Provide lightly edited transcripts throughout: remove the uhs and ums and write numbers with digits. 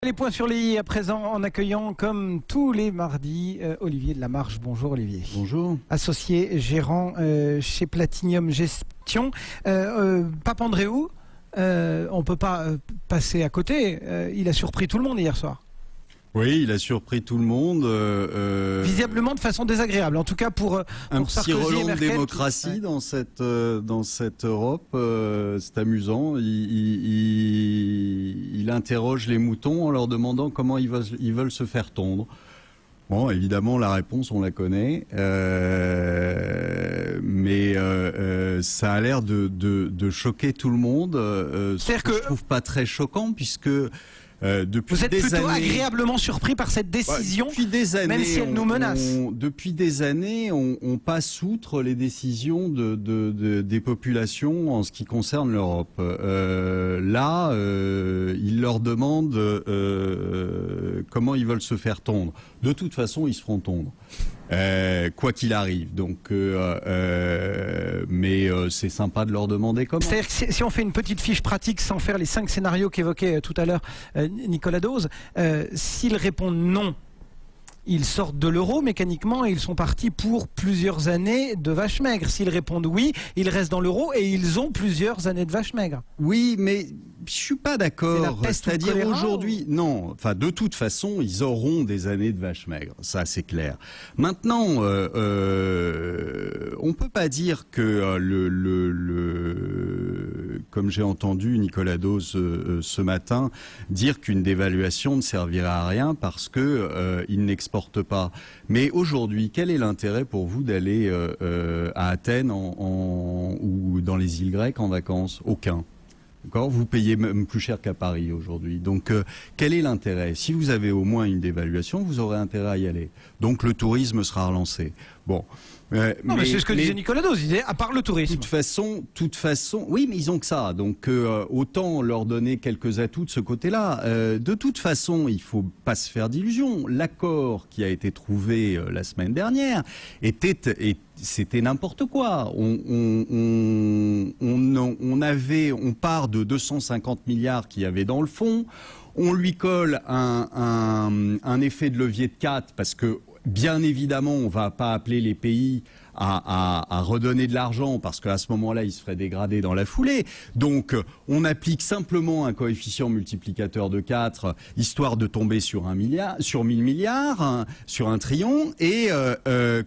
Les points sur les i à présent en accueillant comme tous les mardis Olivier de la Marche. Bonjour Olivier. Bonjour. Associé gérant chez Platinium Gestion. Papandréou, on ne peut pas passer à côté. Il a surpris tout le monde hier soir. Oui, il a surpris tout le monde. Visiblement de façon désagréable. En tout cas pour un petit Sarkozy relent et de Merkel, démocratie dans cette Europe. C'est amusant. Il interroge les moutons en leur demandant comment ils veulent se faire tondre. Bon, évidemment, la réponse, on la connaît. Mais ça a l'air de choquer tout le monde. Ce que je trouve pas très choquant puisque... Vous êtes plutôt agréablement surpris par cette décision, depuis des années, même si elle nous menace. Depuis des années, on passe outre les décisions des populations en ce qui concerne l'Europe. Là, ils leur demandent comment ils veulent se faire tondre. De toute façon, ils se feront tondre. Quoi qu'il arrive. Donc, mais c'est sympa de leur demander comment. C'est-à-dire que si on fait une petite fiche pratique sans faire les 5 scénarios qu'évoquait tout à l'heure Nicolas Dose, s'ils répondent non, ils sortent de l'euro mécaniquement et ils sont partis pour plusieurs années de vache maigre. S'ils répondent oui, ils restent dans l'euro et ils ont plusieurs années de vache maigre. Oui, mais je suis pas d'accord. C'est-à-dire aujourd'hui, non. Enfin, de toute façon, ils auront des années de vache maigre. Ça, c'est clair. Maintenant, on peut pas dire que comme j'ai entendu Nicolas Dose ce matin dire qu'une dévaluation ne servirait à rien parce que il n'exporte pas. Mais aujourd'hui, quel est l'intérêt pour vous d'aller à Athènes ou dans les îles grecques en vacances? Aucun. Vous payez même plus cher qu'à Paris aujourd'hui. Donc, quel est l'intérêt? Si vous avez au moins une dévaluation, vous aurez intérêt à y aller. Donc, le tourisme sera relancé. Bon. Non, mais c'est ce que disait Nicolas Dose. Il disait, à part le tourisme. De toute façon, oui, mais ils ont que ça. Donc, autant leur donner quelques atouts de ce côté-là. De toute façon, il faut pas se faire d'illusions. L'accord qui a été trouvé la semaine dernière c'était n'importe quoi. On part de 250 milliards qu'il y avait dans le fonds. On lui colle un effet de levier de 4 parce que, bien évidemment, on va pas appeler les pays à redonner de l'argent parce qu'à ce moment-là, ils se feraient dégrader dans la foulée. Donc, on applique simplement un coefficient multiplicateur de 4, histoire de tomber sur 1 milliard, sur 1000 milliards, sur 1 trillion. Et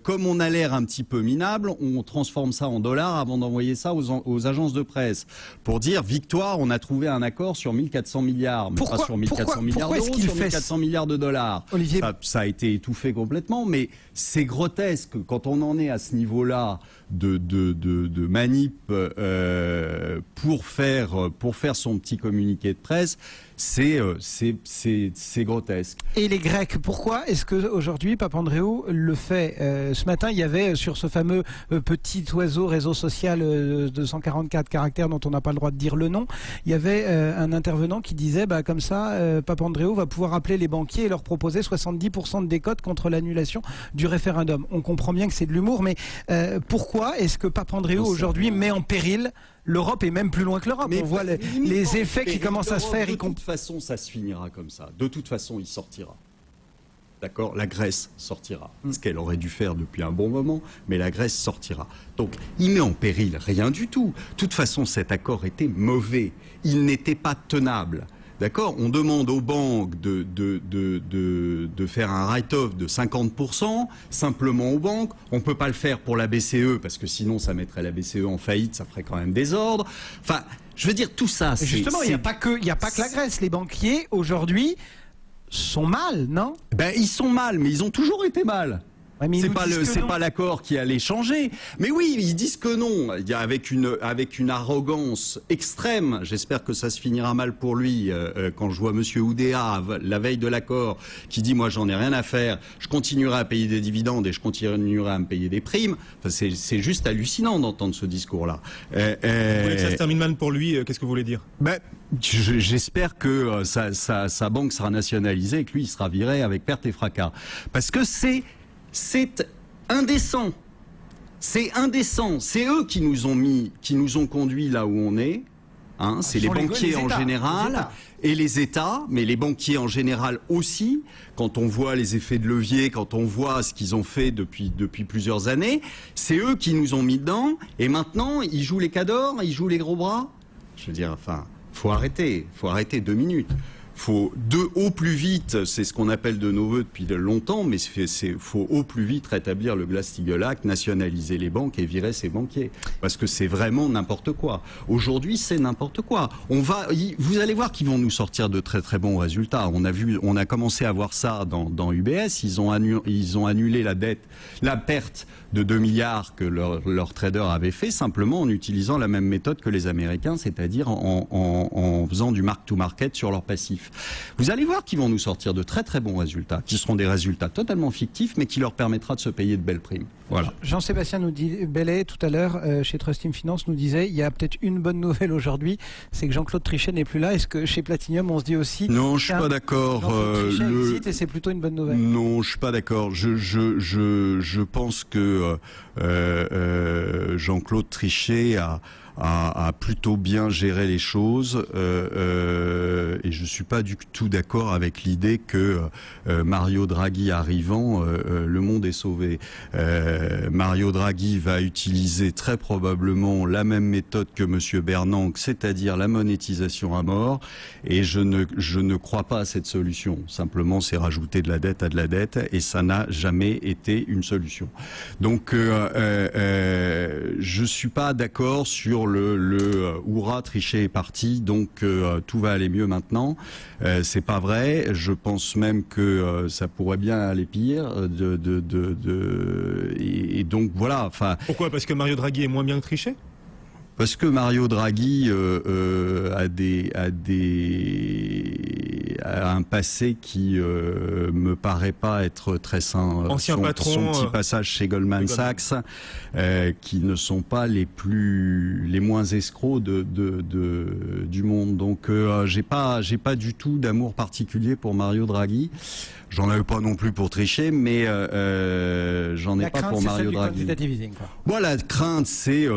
comme on a l'air un petit peu minable, on transforme ça en dollars avant d'envoyer ça aux agences de presse pour dire victoire, on a trouvé un accord sur 1400 milliards, mais pas sur 1400 milliards d'euros, sur 1400 milliards de dollars. Olivier, ça a été étouffé complètement, mais c'est grotesque quand on en est à ce niveau-là de manip pour faire son petit communiqué de presse. C'est grotesque. Et les Grecs, pourquoi est-ce que aujourd'hui Papandréou le fait? Ce matin, il y avait sur ce fameux petit oiseau réseau social de 144 caractères dont on n'a pas le droit de dire le nom, il y avait un intervenant qui disait comme ça, Papandréou va pouvoir appeler les banquiers et leur proposer 70% de décote contre l'annulation du référendum. On comprend bien que c'est de l'humour, mais pourquoi est-ce que Papandréou aujourd'hui met en péril l'Europe et même plus loin que l'Europe? On voit les effets qui commencent à se faire. De toute façon, ça se finira comme ça. De toute façon, il sortira. D'accord? La Grèce sortira. Ce qu'elle aurait dû faire depuis un bon moment, mais la Grèce sortira. Donc, il met en péril rien du tout. De toute façon, cet accord était mauvais. Il n'était pas tenable. D'accord? On demande aux banques de faire un write-off de 50%, simplement aux banques. On peut pas le faire pour la BCE, parce que sinon ça mettrait la BCE en faillite, ça ferait quand même désordre. Enfin, je veux dire, tout ça, c'est... Justement, il n'y a pas que la Grèce. Les banquiers, aujourd'hui, sont mal, non? Ils sont mal, mais ils ont toujours été mal. Ouais, c'est pas l'accord qui allait changer. Mais oui, ils disent que non. Avec une arrogance extrême. J'espère que ça se finira mal pour lui quand je vois Monsieur Oudéa la veille de l'accord qui dit moi j'en ai rien à faire. Je continuerai à payer des dividendes et je continuerai à me payer des primes. Enfin, c'est juste hallucinant d'entendre ce discours-là. Vous voulez que ça se termine mal pour lui? Qu'est-ce que vous voulez dire? J'espère que sa banque sera nationalisée et que lui il sera viré avec perte et fracas. Parce que c'est indécent. C'est indécent. C'est eux qui nous ont conduits là où on est. Hein, c'est les banquiers en général et les États, mais les banquiers en général aussi. Quand on voit les effets de levier, quand on voit ce qu'ils ont fait depuis plusieurs années, c'est eux qui nous ont mis dedans. Et maintenant, ils jouent les cadors, ils jouent les gros bras. Je veux dire, enfin, faut arrêter 2 minutes. Faut au plus vite, c'est ce qu'on appelle de nos voeux depuis longtemps, mais faut au plus vite rétablir le Glass-Steagall Act, nationaliser les banques et virer ces banquiers, parce que c'est vraiment n'importe quoi. Aujourd'hui, c'est n'importe quoi. Vous allez voir qu'ils vont nous sortir de très très bons résultats. On a commencé à voir ça dans UBS. Ils ont annulé la perte de 2 milliards que leur trader avait fait simplement en utilisant la même méthode que les Américains, c'est-à-dire en faisant du mark-to-market sur leurs passifs. Vous allez voir qu'ils vont nous sortir de très très bons résultats, qui seront des résultats totalement fictifs, mais qui leur permettra de se payer de belles primes. Voilà. Jean-Sébastien Bellet, tout à l'heure, chez Trust Team Finance, nous disait, il y a peut-être une bonne nouvelle aujourd'hui, c'est que Jean-Claude Trichet n'est plus là. Est-ce que chez Platinum, on se dit aussi... Non, je suis pas d'accord. Jean-Claude Trichet existe et c'est plutôt une bonne nouvelle. Non, je suis pas d'accord. Je pense que Jean-Claude Trichet a plutôt bien géré les choses et je suis pas du tout d'accord avec l'idée que Mario Draghi arrivant, le monde est sauvé. Mario Draghi va utiliser très probablement la même méthode que Monsieur Bernanke, c'est-à-dire la monétisation à mort, et je ne crois pas à cette solution. Simplement, c'est rajouter de la dette à de la dette, et ça n'a jamais été une solution. Donc, je suis pas d'accord sur le hurrah, Trichet est parti, donc tout va aller mieux maintenant. C'est pas vrai. Je pense même que ça pourrait bien aller pire. Et donc voilà. Enfin. Pourquoi? Parce que Mario Draghi est moins bien que Trichet? Parce que Mario Draghi a un passé qui me paraît pas être très sain. Ancien patron. Son petit passage chez Goldman Sachs, qui ne sont pas les moins escrocs du monde. Donc j'ai pas du tout d'amour particulier pour Mario Draghi. J'en avais pas non plus pour Trichet, mais j'en ai pas pour Mario Draghi. Voilà, la crainte, c'est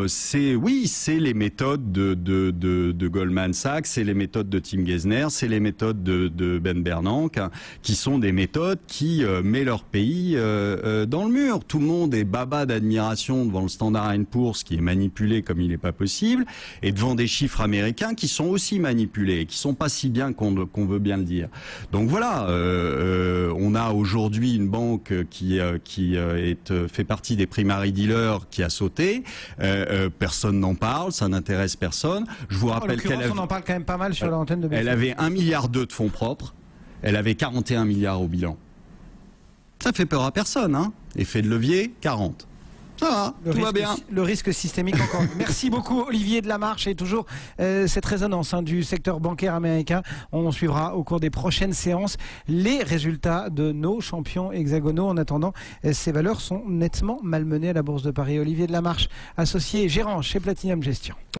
les méthodes de Goldman Sachs, c'est les méthodes de Tim Geithner, c'est les méthodes de Ben Bernanke, hein, qui sont des méthodes qui mettent leur pays dans le mur. Tout le monde est baba d'admiration devant le Standard & Poor's qui est manipulé comme il n'est pas possible, et devant des chiffres américains qui sont aussi manipulés, qui sont pas si bien qu'on veut bien le dire. Donc voilà. On a aujourd'hui une banque qui fait partie des primary dealers qui a sauté. Personne n'en parle, ça n'intéresse personne. Je vous rappelle on en parle quand même pas mal sur l'antenne de BFM. Elle avait 1,2 milliard de fonds propres. Elle avait 41 milliards au bilan. Ça fait peur à personne, hein. Effet de levier, 40. Ça va, tout va bien. Le risque systémique encore. Merci beaucoup Olivier Delamarche, et toujours cette résonance du secteur bancaire américain. On suivra au cours des prochaines séances les résultats de nos champions hexagonaux. En attendant, ces valeurs sont nettement malmenées à la Bourse de Paris. Olivier Delamarche, associé et gérant chez Platinum Gestion.